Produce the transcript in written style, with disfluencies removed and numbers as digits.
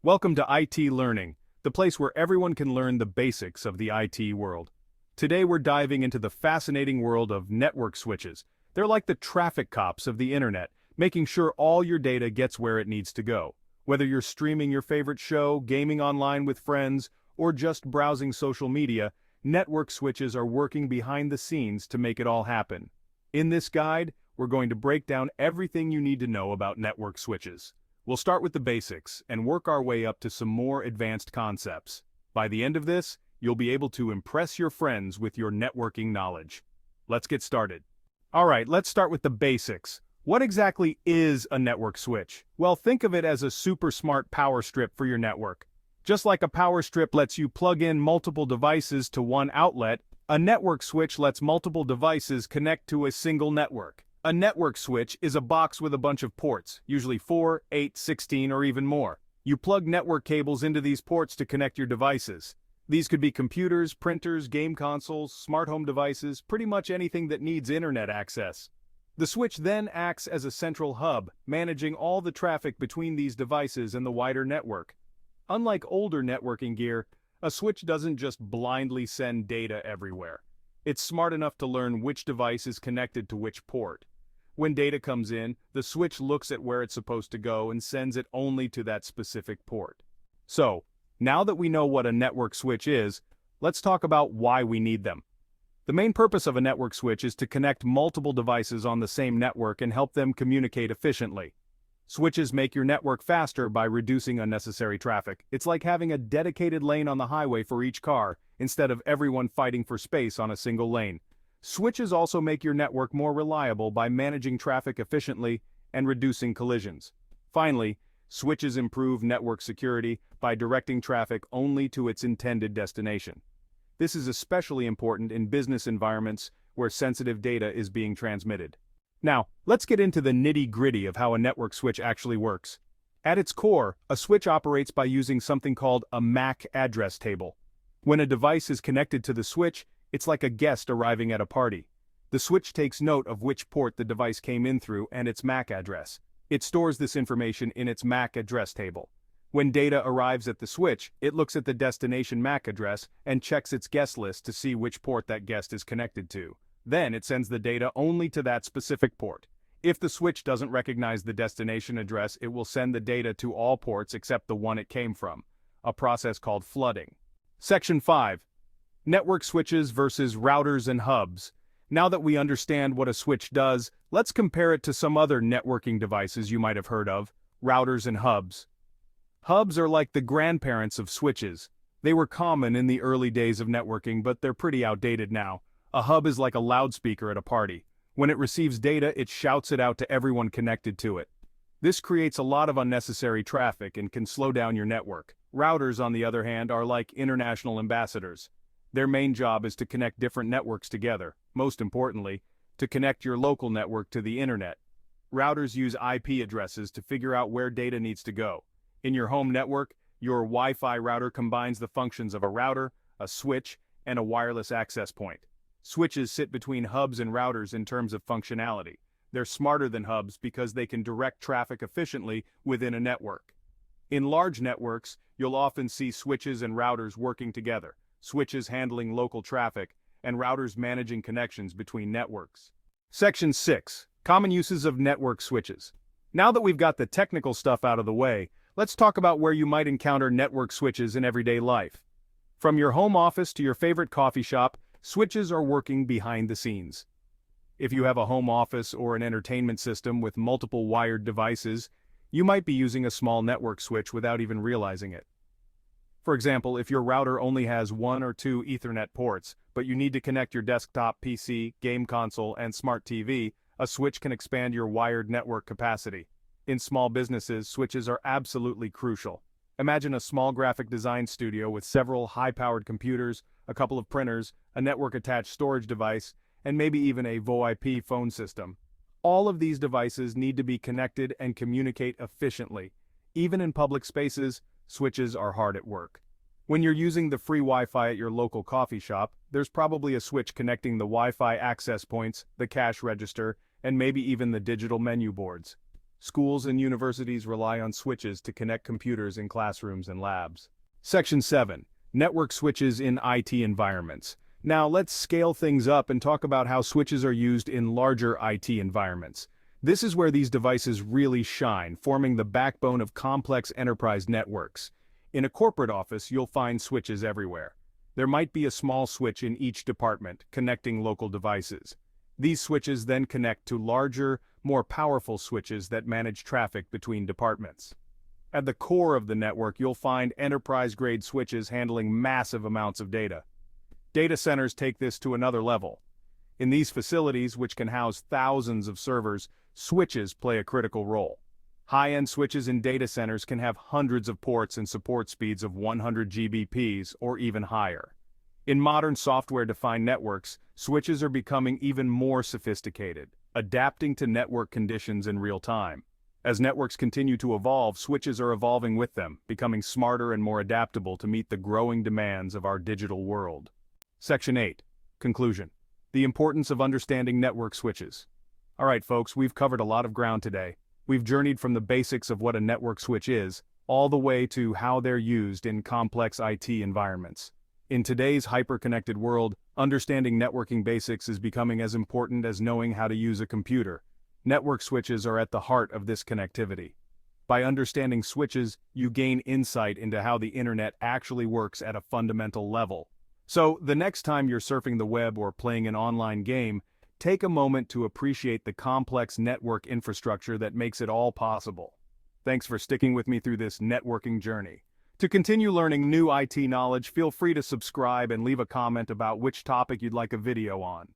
Welcome to IT Learning, the place where everyone can learn the basics of the IT world. Today we're diving into the fascinating world of network switches. They're like the traffic cops of the internet, making sure all your data gets where it needs to go. Whether you're streaming your favorite show, gaming online with friends, or just browsing social media, network switches are working behind the scenes to make it all happen. In this guide, we're going to break down everything you need to know about network switches. We'll start with the basics and work our way up to some more advanced concepts. By the end of this, you'll be able to impress your friends with your networking knowledge. Let's get started. Alright, let's start with the basics. What exactly is a network switch? Well, think of it as a super smart power strip for your network. Just like a power strip lets you plug in multiple devices to one outlet, a network switch lets multiple devices connect to a single network. A network switch is a box with a bunch of ports, usually 4, 8, 16, or even more. You plug network cables into these ports to connect your devices. These could be computers, printers, game consoles, smart home devices, pretty much anything that needs internet access. The switch then acts as a central hub, managing all the traffic between these devices and the wider network. Unlike older networking gear, a switch doesn't just blindly send data everywhere. It's smart enough to learn which device is connected to which port. When data comes in, the switch looks at where it's supposed to go and sends it only to that specific port. So, now that we know what a network switch is, let's talk about why we need them. The main purpose of a network switch is to connect multiple devices on the same network and help them communicate efficiently. Switches make your network faster by reducing unnecessary traffic. It's like having a dedicated lane on the highway for each car, instead of everyone fighting for space on a single lane. Switches also make your network more reliable by managing traffic efficiently and reducing collisions. Finally, switches improve network security by directing traffic only to its intended destination. This is especially important in business environments where sensitive data is being transmitted. Now, let's get into the nitty-gritty of how a network switch actually works. At its core, a switch operates by using something called a MAC address table. When a device is connected to the switch, it's like a guest arriving at a party. The switch takes note of which port the device came in through and its MAC address. It stores this information in its MAC address table. When data arrives at the switch, it looks at the destination MAC address and checks its guest list to see which port that guest is connected to. Then it sends the data only to that specific port. If the switch doesn't recognize the destination address, it will send the data to all ports except the one it came from, a process called flooding. Section 5. Network switches versus routers and hubs. Now that we understand what a switch does, let's compare it to some other networking devices you might have heard of, routers and hubs. Hubs are like the grandparents of switches. They were common in the early days of networking, but they're pretty outdated now. A hub is like a loudspeaker at a party. When it receives data, it shouts it out to everyone connected to it. This creates a lot of unnecessary traffic and can slow down your network. Routers, on the other hand, are like international ambassadors. Their main job is to connect different networks together, most importantly, to connect your local network to the internet. Routers use IP addresses to figure out where data needs to go. In your home network, your Wi-Fi router combines the functions of a router, a switch, and a wireless access point. Switches sit between hubs and routers in terms of functionality. They're smarter than hubs because they can direct traffic efficiently within a network. In large networks, you'll often see switches and routers working together. Switches handling local traffic, and routers managing connections between networks. Section 6. Common uses of network switches. Now that we've got the technical stuff out of the way, let's talk about where you might encounter network switches in everyday life. From your home office to your favorite coffee shop, switches are working behind the scenes. If you have a home office or an entertainment system with multiple wired devices, you might be using a small network switch without even realizing it. For example, if your router only has 1 or 2 Ethernet ports, but you need to connect your desktop PC, game console, and smart TV, a switch can expand your wired network capacity. In small businesses, switches are absolutely crucial. Imagine a small graphic design studio with several high-powered computers, a couple of printers, a network-attached storage device, and maybe even a VoIP phone system. All of these devices need to be connected and communicate efficiently. Even in public spaces, switches are hard at work. When you're using the free Wi-Fi at your local coffee shop, there's probably a switch connecting the Wi-Fi access points, the cash register, and maybe even the digital menu boards. Schools and universities rely on switches to connect computers in classrooms and labs. Section 7. Network switches in IT environments. Now let's scale things up and talk about how switches are used in larger IT environments. This is where these devices really shine, forming the backbone of complex enterprise networks. In a corporate office, you'll find switches everywhere. There might be a small switch in each department, connecting local devices. These switches then connect to larger, more powerful switches that manage traffic between departments. At the core of the network, you'll find enterprise-grade switches handling massive amounts of data. Data centers take this to another level. In these facilities, which can house thousands of servers, switches play a critical role. High-end switches in data centers can have hundreds of ports and support speeds of 100 Gbps or even higher. In modern software-defined networks, switches are becoming even more sophisticated, adapting to network conditions in real time. As networks continue to evolve, switches are evolving with them, becoming smarter and more adaptable to meet the growing demands of our digital world. Section 8. Conclusion. The importance of understanding network switches. Alright folks, we've covered a lot of ground today. We've journeyed from the basics of what a network switch is, all the way to how they're used in complex IT environments. In today's hyper-connected world, understanding networking basics is becoming as important as knowing how to use a computer. Network switches are at the heart of this connectivity. By understanding switches, you gain insight into how the internet actually works at a fundamental level. So, the next time you're surfing the web or playing an online game, take a moment to appreciate the complex network infrastructure that makes it all possible. Thanks for sticking with me through this networking journey. To continue learning new IT knowledge, feel free to subscribe and leave a comment about which topic you'd like a video on.